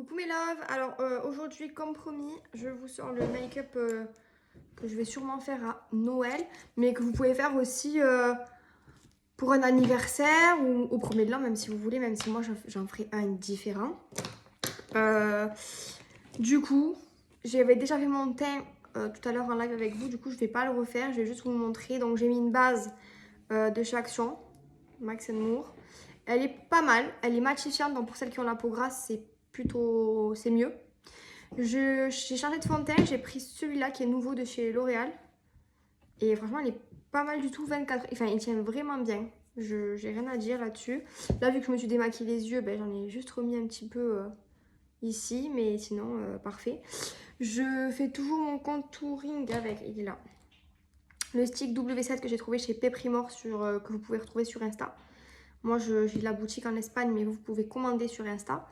Coucou mes loves, alors aujourd'hui comme promis je vous sors le make-up que je vais sûrement faire à Noël, mais que vous pouvez faire aussi pour un anniversaire ou au premier de l'an, même si vous voulez, même si moi j'en ferai un différent. Du coup j'avais déjà fait mon teint tout à l'heure en live avec vous, du coup je vais pas le refaire, je vais juste vous montrer. Donc j'ai mis une base de chez Action, Max Moore. Elle est pas mal, elle est matifiante, donc pour celles qui ont la peau grasse c'est mieux. J'ai changé de fond de teint, j'ai pris celui-là qui est nouveau de chez L'Oréal. Et franchement, il est pas mal du tout, 24. Enfin, il tient vraiment bien. J'ai rien à dire là-dessus. Là, vu que je me suis démaquillé les yeux, ben, j'en ai juste remis un petit peu ici. Mais sinon, parfait. Je fais toujours mon contouring avec, il est là, le stick W7 que j'ai trouvé chez Peprimore, que vous pouvez retrouver sur Insta. Moi, j'ai la boutique en Espagne, mais vous pouvez commander sur Insta.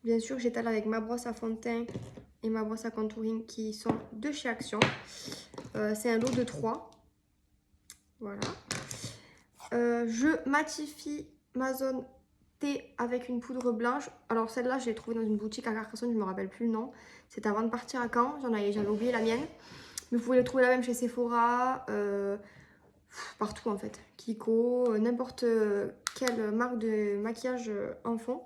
Bien sûr, j'étale avec ma brosse à fond de teint et ma brosse à contouring qui sont de chez Action. C'est un lot de 3. Voilà. Je matifie ma zone T avec une poudre blanche. Alors celle-là, je l'ai trouvée dans une boutique à Carcassonne, je ne me rappelle plus le nom. C'était avant de partir à Caen, j'avais oublié la mienne. Mais vous pouvez les trouver la même chez Sephora, partout en fait. Kiko, n'importe quelle marque de maquillage en fond.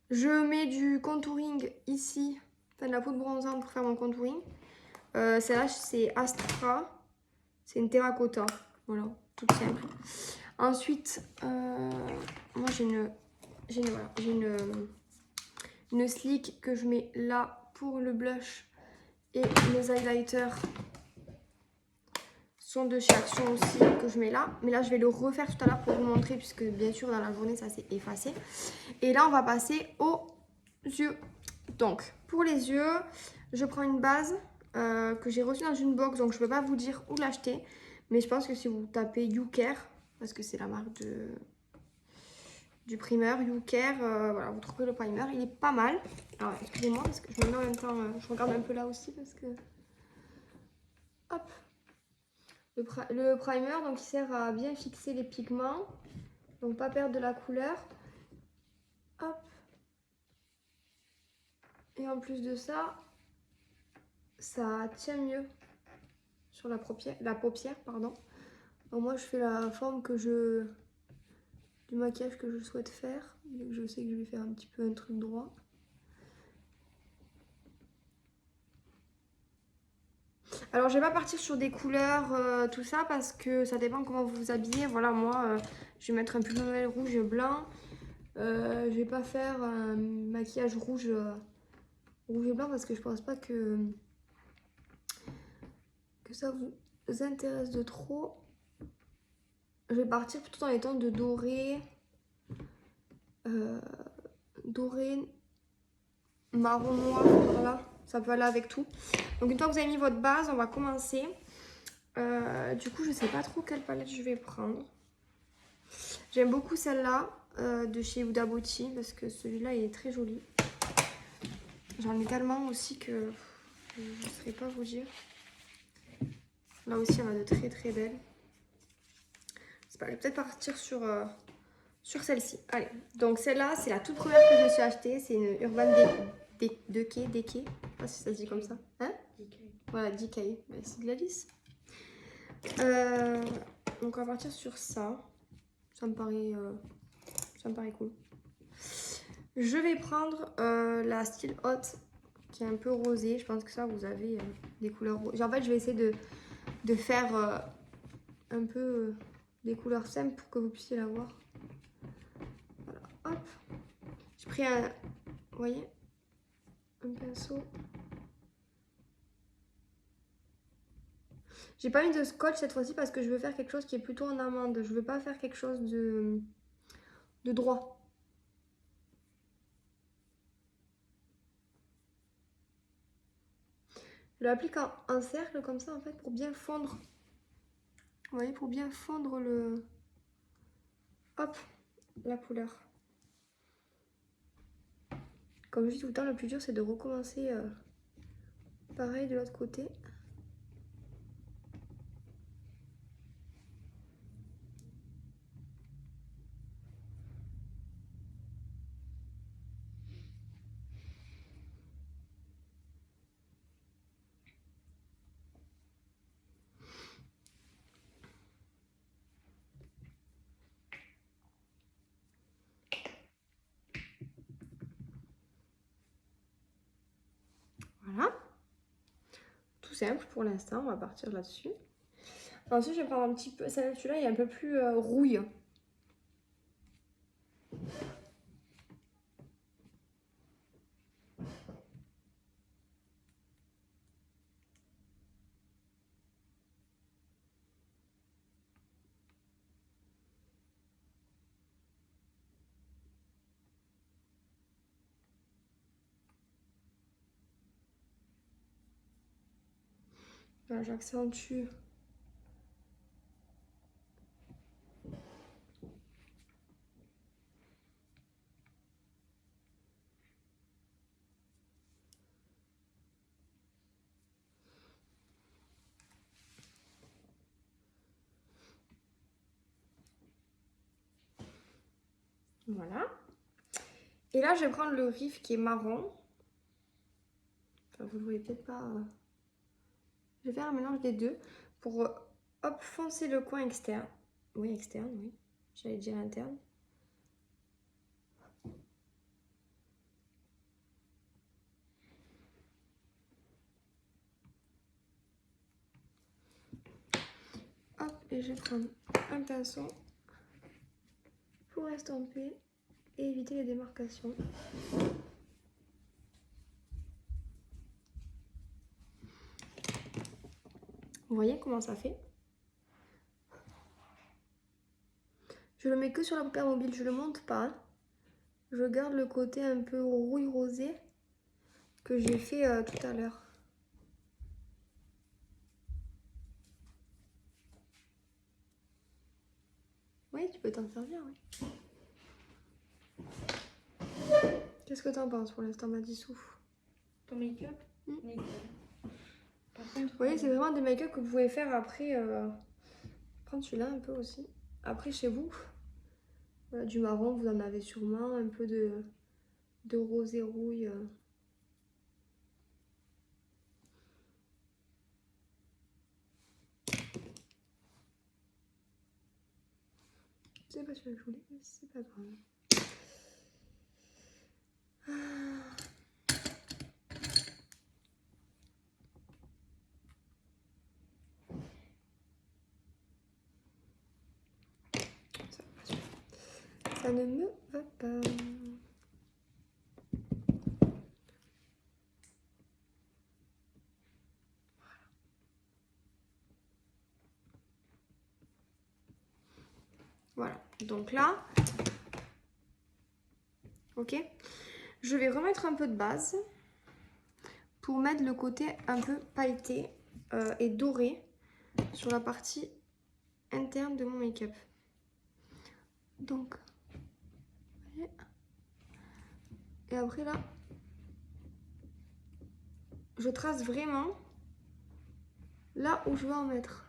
Je mets du contouring ici, enfin de la poudre bronzante pour faire mon contouring. Celle-là, c'est Astra. C'est une terracotta. Voilà, toute simple. Ensuite, moi j'ai une slick que je mets là pour le blush. Et mes highlighters sont de chez Action aussi, que je mets là. Mais là, je vais le refaire tout à l'heure pour vous montrer, puisque bien sûr, dans la journée, ça s'est effacé. Et là, on va passer aux yeux. Donc, pour les yeux, je prends une base que j'ai reçue dans une box, donc je ne peux pas vous dire où l'acheter. Mais je pense que si vous tapez YouCare, parce que c'est la marque du primer, YouCare, voilà, vous trouverez le primer. Il est pas mal. Alors, excusez-moi, parce que je me mets en même temps, je regarde un peu là aussi, parce que... Hop. Le primer, donc, il sert à bien fixer les pigments, donc pas perdre de la couleur. Hop. Et en plus de ça, ça tient mieux sur la paupière, pardon. Donc moi je fais la forme du maquillage que je souhaite faire. Je sais que je vais faire un petit peu un truc droit. Alors je vais pas partir sur des couleurs, tout ça, parce que ça dépend comment vous vous habillez. Voilà, moi je vais mettre un pull rouge et blanc. Je vais pas faire un maquillage rouge et blanc, parce que je pense pas que ça vous intéresse de trop. Je vais partir plutôt dans les tons de doré, doré, marron noir, voilà, ça peut aller avec tout. Donc une fois que vous avez mis votre base, on va commencer. Du coup, je sais pas trop quelle palette je vais prendre. J'aime beaucoup celle-là de chez Huda Beauty, parce que celui-là il est très joli. J'en ai tellement aussi que je ne saurais pas vous dire. Là aussi, on a de très très belles. C'est pas, je vais peut-être partir sur celle-ci. Allez, donc celle-là, c'est la toute première que je me suis achetée. C'est une Urban Decay. Je sais pas si ça se dit comme ça. Hein? Voilà, Decay. C'est de la lisse. Donc on va partir sur ça. Ça me paraît cool. Je vais prendre la Still Hot qui est un peu rosée. Je pense que ça, vous avez des couleurs roses. En fait, je vais essayer de faire un peu des couleurs simples pour que vous puissiez la voir. Voilà, hop. J'ai pris vous voyez, un pinceau. J'ai pas mis de scotch cette fois-ci parce que je veux faire quelque chose qui est plutôt en amande. Je veux pas faire quelque chose de droit. Je l'applique en cercle comme ça en fait pour bien fondre. Vous voyez, pour bien fondre hop, la couleur. Comme je dis tout le temps, le plus dur c'est de recommencer pareil de l'autre côté. simple pour l'instant, on va partir là-dessus. Ensuite, je vais prendre un petit peu, celui-là il est un peu plus rouille. Voilà, j'accentue. Voilà. Et là, je vais prendre le riff qui est marron. Enfin, vous ne le voyez peut-être pas. Je vais faire un mélange des deux pour hop, foncer le coin externe. Oui, externe, oui. J'allais dire interne. Hop, et je vais prendre un pinceau pour estomper et éviter les démarcations. Vous voyez comment ça fait? Je le mets que sur la paupière mobile, je le monte pas. Je garde le côté un peu rouille rosé que j'ai fait tout à l'heure. Oui, tu peux t'en servir, oui. Qu'est-ce que t'en penses pour l'instant, Madissou? Ton make-up nickel. Par contre, Vous voyez, c'est vraiment des make-up que vous pouvez faire après. Prendre celui-là un peu aussi. Après, chez vous, voilà, du marron, vous en avez sûrement. Un peu de rosé rouille. C'est pas celui que je voulais, mais c'est pas grave. Ça ne me va pas. Voilà, donc là, ok, je vais remettre un peu de base pour mettre le côté un peu pailleté et doré sur la partie interne de mon make-up. Donc, et après là, je trace vraiment là où je veux en mettre.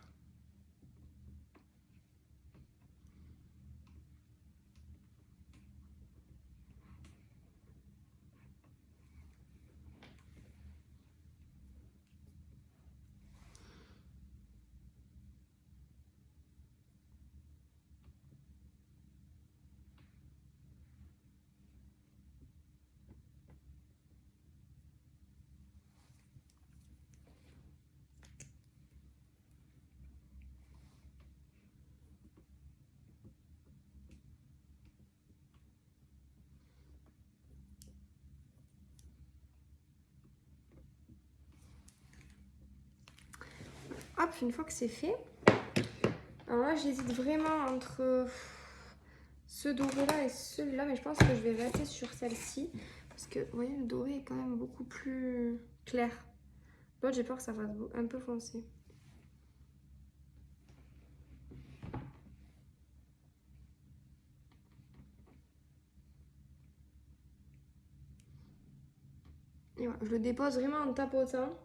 Hop, une fois que c'est fait, alors là j'hésite vraiment entre ce doré là et celui-là, mais je pense que je vais rester sur celle-ci parce que vous voyez, le doré est quand même beaucoup plus clair. L'autre, j'ai peur que ça fasse un peu foncé. Et voilà, je le dépose vraiment en tapotant.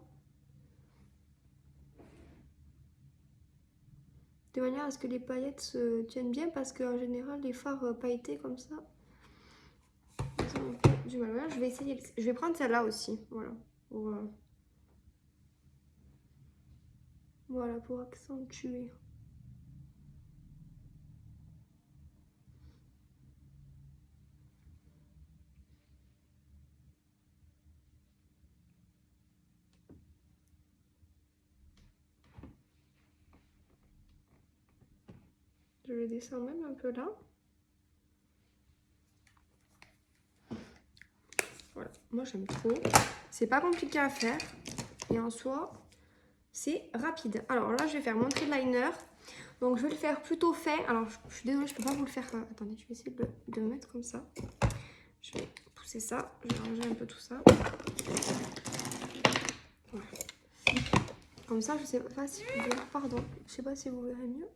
De manière à ce que les paillettes se tiennent bien parce qu'en général, les fards pailletés comme ça, ils ont un peu du mal. Voilà, je vais essayer, je vais prendre celle-là aussi, voilà. Voilà, pour accentuer. Je le descends même un peu là. Voilà, moi j'aime trop. C'est pas compliqué à faire. Et en soi, c'est rapide. Alors là, je vais faire mon trait de liner. Donc je vais le faire plutôt fin. Alors je suis désolée, je peux pas vous le faire. Attendez, je vais essayer de le mettre comme ça. Je vais pousser ça. Je vais ranger un peu tout ça. Voilà. Comme ça, je sais pas si vous verrez. Pardon, je sais pas si vous verrez mieux.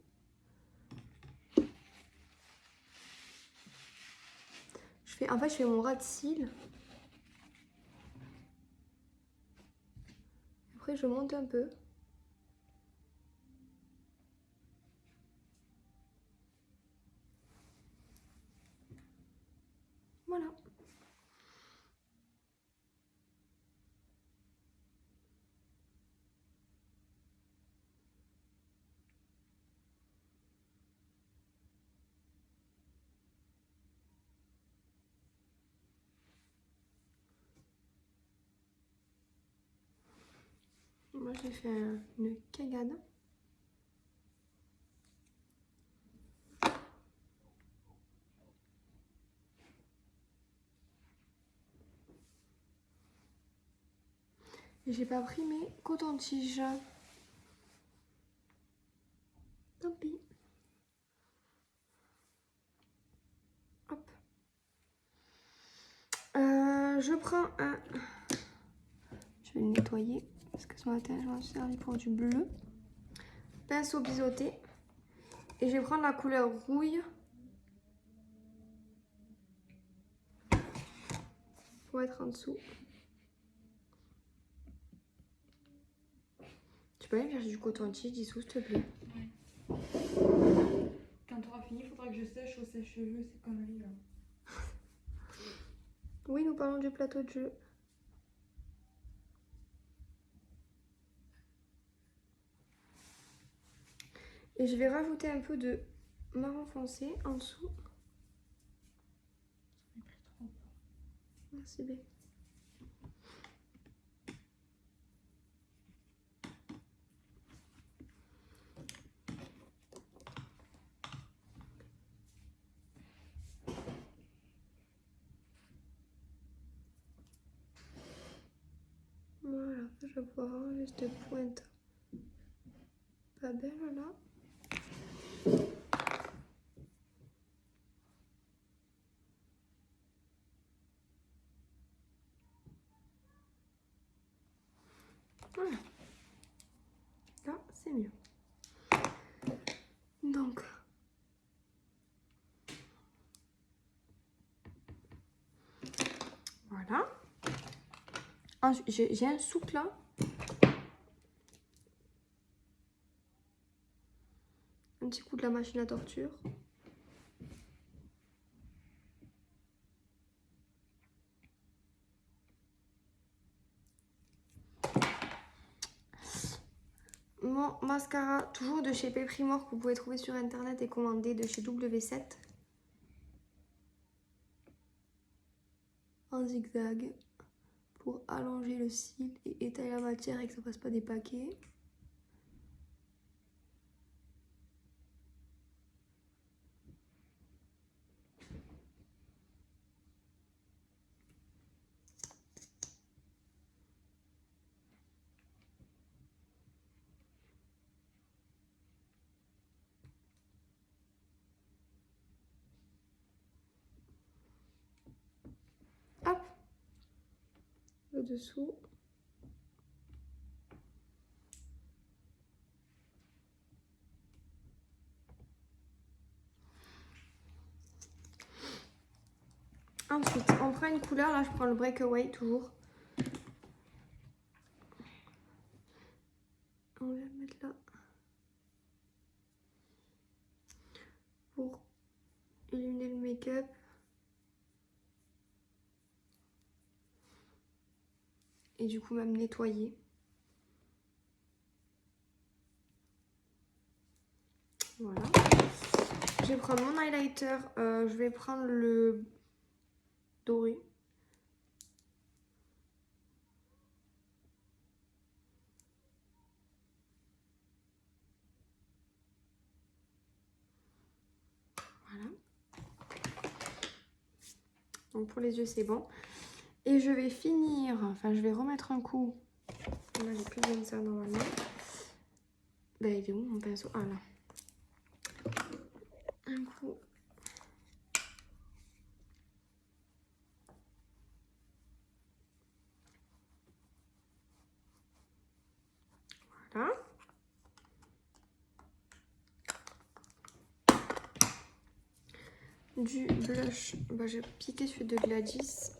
En fait, je fais mon ras de cils. Après, je monte un peu. Voilà. Moi, j'ai fait une cagade. Et j'ai pas pris mes cotons-tiges. Tant pis. Hop. Je prends un... Je vais le nettoyer parce que ce matin, je m'en suis servi pour du bleu. Pinceau biseauté. Et je vais prendre la couleur rouille. Pour être en dessous. Tu peux aller me chercher du coton-tige dessous, s'il te plaît. Ouais. Quand tu auras fini, il faudra que je sèche au sèche-cheveux ces conneries là. Oui, nous parlons du plateau de jeu. Et je vais rajouter un peu de marron foncé en dessous. Merci B. Voilà, je vais pouvoir enlever cette pointe pas belle là. Voilà. Là, c'est mieux. Donc, voilà. Ensuite, j'ai un souk là. Un petit coup de la machine à torture. Mon mascara, toujours de chez Péprimor, que vous pouvez trouver sur internet et commander de chez W7. En zigzag. Pour allonger le cil et étaler la matière et que ça passe pas des paquets. Hop, le dessous. Ensuite, on prend une couleur. Là, je prends le Breakaway toujours. On va le mettre là. Pour illuminer le make-up. Et du coup, même nettoyer. Voilà. Je vais prendre mon highlighter. Je vais prendre le doré. Donc pour les yeux, c'est bon. Et je vais finir, enfin je vais remettre un coup. Là, j'ai plus besoin de ça normalement. Ben, il est où mon pinceau? Ah là. Un coup. Voilà. Du blush, bah, j'ai piqué celui de Gladys.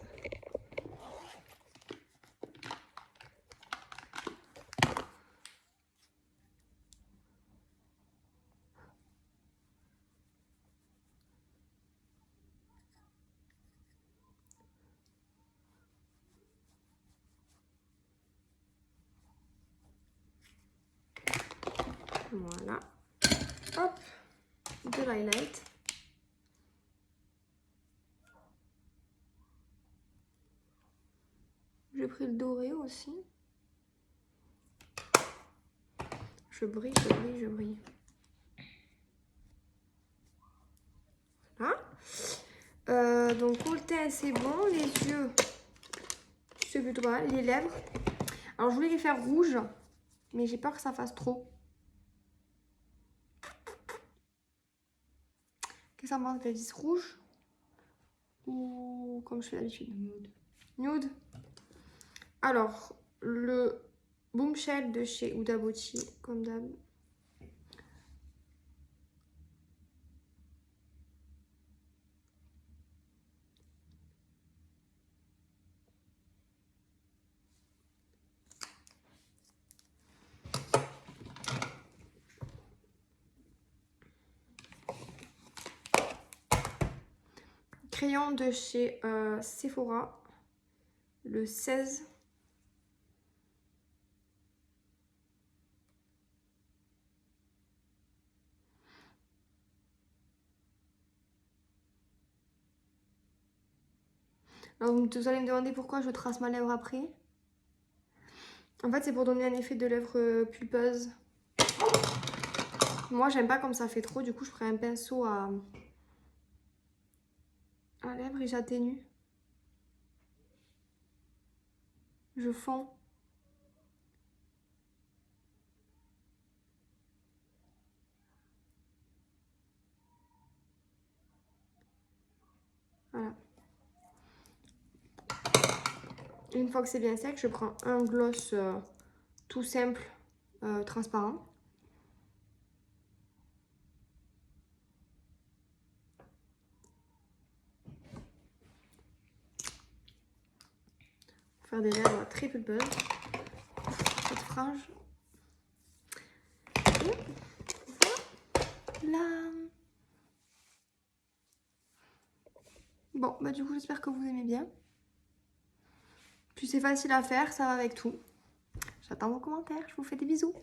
Voilà. Hop, de l'highlight. J'ai pris le doré aussi. Je brille, je brille, je brille. Voilà. Donc pour le teint, c'est bon. Les yeux, c'est plutôt pas mal. Les lèvres. Alors je voulais les faire rouges, mais j'ai peur que ça fasse trop. Qu'est-ce que ça pense, Gladys? Rouge ou comme je fais d'habitude? Nude. Nude. Alors, le Bombshell de chez Huda Beauty, comme d'hab. Crayon de chez Sephora, le 16. Alors vous allez me demander pourquoi je trace ma lèvre après. En fait c'est pour donner un effet de lèvre pulpeuse. Moi j'aime pas comme ça fait trop, du coup je prends un pinceau à lèvres et j'atténue. Je fonds. Voilà. Une fois que c'est bien sec, je prends un gloss tout simple, transparent. Pour faire des lèvres très pulpeuses. Cette frange. Et voilà. Bon, bah du coup j'espère que vous aimez bien. Puis c'est facile à faire, ça va avec tout. J'attends vos commentaires, je vous fais des bisous.